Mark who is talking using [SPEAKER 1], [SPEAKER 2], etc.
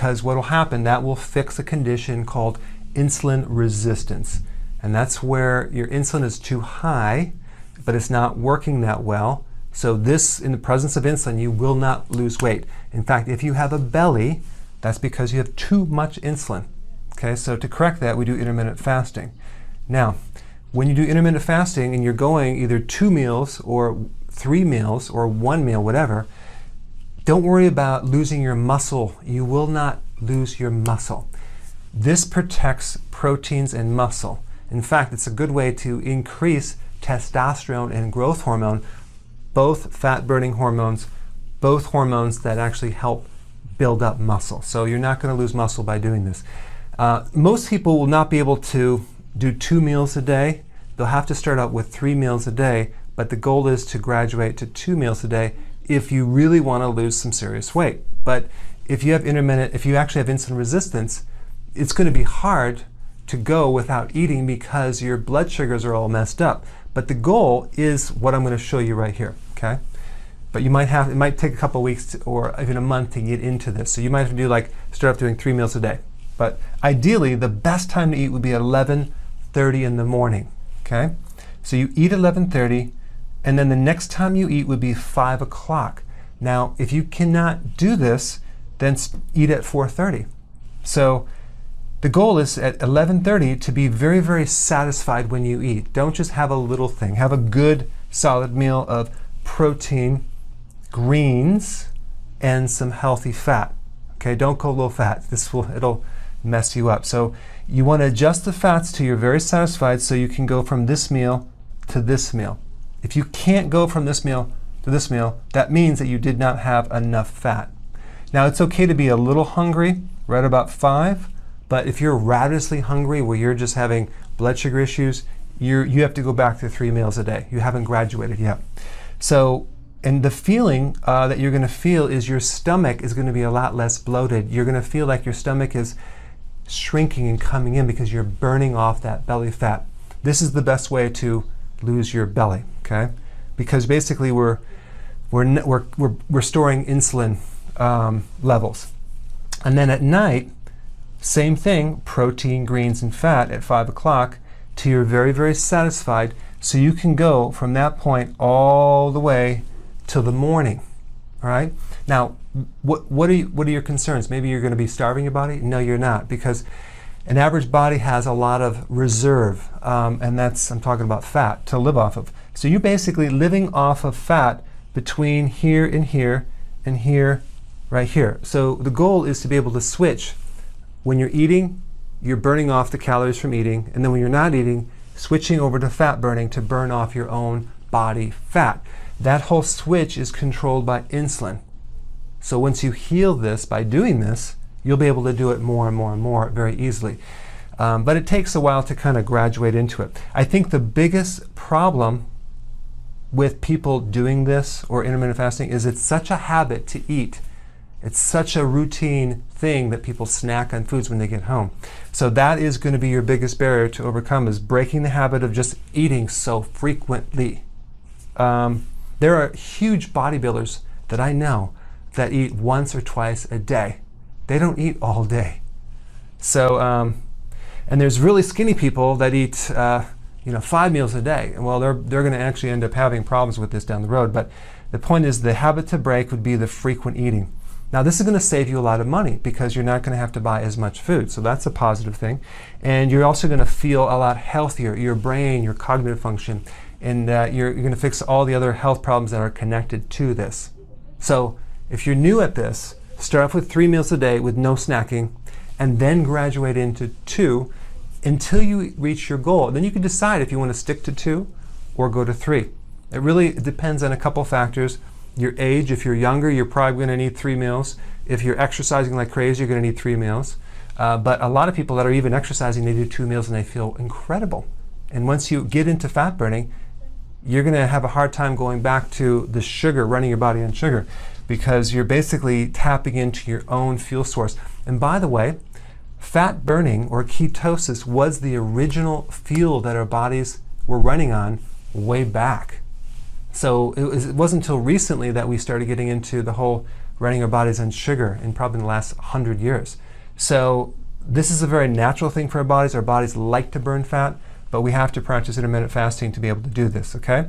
[SPEAKER 1] because what will happen, that will fix a condition called insulin resistance. And that's where your insulin is too high, but it's not working that well. So this, in the presence of insulin, you will not lose weight. In fact, if you have a belly, that's because you have too much insulin. Okay, so to correct that, we do intermittent fasting. Now, when you do intermittent fasting and you're going either 2 meals or 3 meals or 1 meal, whatever, don't worry about losing your muscle. You will not lose your muscle. This protects proteins and muscle. In fact, it's a good way to increase testosterone and growth hormone, both fat-burning hormones, both hormones that actually help build up muscle. So you're not going to lose muscle by doing this. Most people will not be able to do 2 meals a day. They'll have to start out with 3 meals a day, but the goal is to graduate to 2 meals a day if you really want to lose some serious weight. But if you have if you actually have insulin resistance, it's going to be hard to go without eating because your blood sugars are all messed up. But the goal is what I'm going to show you right here, okay? But you might it might take a couple of weeks or even a month to get into this. So you might have to do start off doing 3 meals a day. But ideally, the best time to eat would be 11:30 in the morning, okay? So you eat 11:30, and then the next time you eat would be 5 o'clock. Now, if you cannot do this, then eat at 4:30. So the goal is at 11:30 to be very, very satisfied when you eat. Don't just have a little thing. Have a good, solid meal of protein, greens, and some healthy fat. Okay, don't go low fat. It'll mess you up. So you want to adjust the fats till you're very satisfied so you can go from this meal to this meal. If you can't go from this meal to this meal, that means that you did not have enough fat. Now, it's okay to be a little hungry right about 5, but if you're ravenously hungry where you're just having blood sugar issues, you have to go back to 3 meals a day. You haven't graduated yet. So, and the feeling that you're going to feel is your stomach is going to be a lot less bloated. You're going to feel like your stomach is shrinking and coming in because you're burning off that belly fat. This is the best way to lose your belly, okay? Because basically we're storing insulin levels. And then at night, same thing, protein, greens, and fat at 5 o'clock till you're very, very satisfied, so you can go from that point all the way till the morning, all right? Now, what are your concerns? Maybe you're going to be starving your body? No, you're not, because an average body has a lot of reserve, and I'm talking about fat, to live off of. So you're basically living off of fat between here and here and here, right here. So the goal is to be able to switch. When you're eating, you're burning off the calories from eating, and then when you're not eating, switching over to fat burning to burn off your own body fat. That whole switch is controlled by insulin. So once you heal this by doing this, you'll be able to do it more and more and more very easily. But it takes a while to kind of graduate into it. I think the biggest problem with people doing this or intermittent fasting is it's such a habit to eat. It's such a routine thing that people snack on foods when they get home. So that is going to be your biggest barrier to overcome, is breaking the habit of just eating so frequently. There are huge bodybuilders that I know that eat once or twice a day. They don't eat all day. So, and there's really skinny people that eat 5 meals a day. And well, they're going to actually end up having problems with this down the road. But the point is, the habit to break would be the frequent eating. Now, this is going to save you a lot of money because you're not going to have to buy as much food. So that's a positive thing. And you're also going to feel a lot healthier. Your brain, your cognitive function, and you're going to fix all the other health problems that are connected to this. So if you're new at this, start off with 3 meals a day with no snacking, and then graduate into 2 until you reach your goal. Then you can decide if you want to stick to 2 or go to 3. It really depends on a couple factors. Your age. If you're younger, you're probably going to need 3 meals. If you're exercising like crazy, you're going to need 3 meals. But a lot of people that are even exercising, they do 2 meals and they feel incredible. And once you get into fat burning, you're going to have a hard time going back to the sugar, running your body on sugar, because you're basically tapping into your own fuel source. And by the way, fat burning or ketosis was the original fuel that our bodies were running on way back. So it wasn't until recently that we started getting into the whole running our bodies on sugar in probably the last 100 years. So this is a very natural thing for our bodies. Our bodies like to burn fat, but we have to practice intermittent fasting to be able to do this, okay?